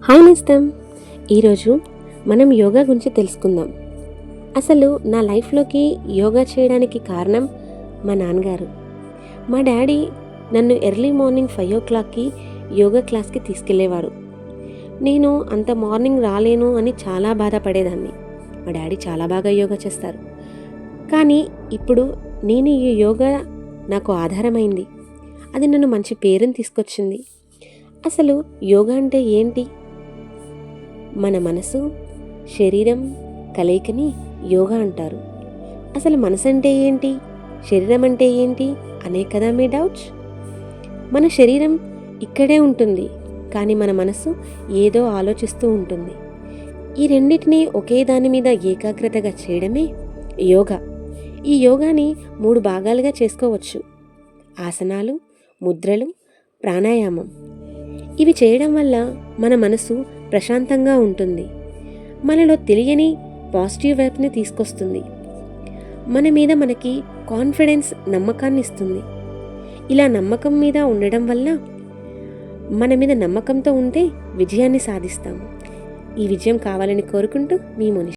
Hi నేస్తం. ఈరోజు మనం యోగా గురించి తెలుసుకుందాం. అసలు నా లైఫ్లోకి యోగా చేయడానికి కారణం మా నాన్నగారు. మా డాడీ నన్ను ఎర్లీ మార్నింగ్ 5 o'clockకి యోగా క్లాస్కి తీసుకెళ్లేవారు. నేను అంత మార్నింగ్ రాలేను అని చాలా బాధపడేదాన్ని. మా డాడీ చాలా బాగా యోగా చేస్తారు. కానీ ఇప్పుడు నేను ఈ యోగా నాకు ఆధారమైంది. అది నన్ను మంచి పేరుని తీసుకొచ్చింది. అసలు యోగా అంటే ఏంటి? మన మనసు, శరీరం కలయికని యోగా అంటారు. అసలు మనసు అంటే ఏంటి, శరీరం అంటే ఏంటి అనే కదా మీ డౌట్స్. మన శరీరం ఇక్కడే ఉంటుంది, కానీ మన మనసు ఏదో ఆలోచిస్తూ ఉంటుంది. ఈ రెండింటినీ ఒకే దాని మీద ఏకాగ్రతగా చేయడమే యోగా. ఈ యోగాని 3 భాగాలుగా చేసుకోవచ్చు: ఆసనాలు, ముద్రలు, ప్రాణాయామం. ఇవి చేయడం వల్ల మన మనసు ప్రశాంతంగా ఉంటుంది. మనలో తెలియని పాజిటివ్ వైపుని తీసుకొస్తుంది. మన మీద మనకి కాన్ఫిడెన్స్, నమ్మకాన్ని ఇస్తుంది. ఇలా నమ్మకం మీద ఉండడం వల్ల మన మీద నమ్మకంతో ఉంటే విజయాన్ని సాధిస్తాము. ఈ విజయం కావాలని కోరుకుంటూ మీ మోనిష.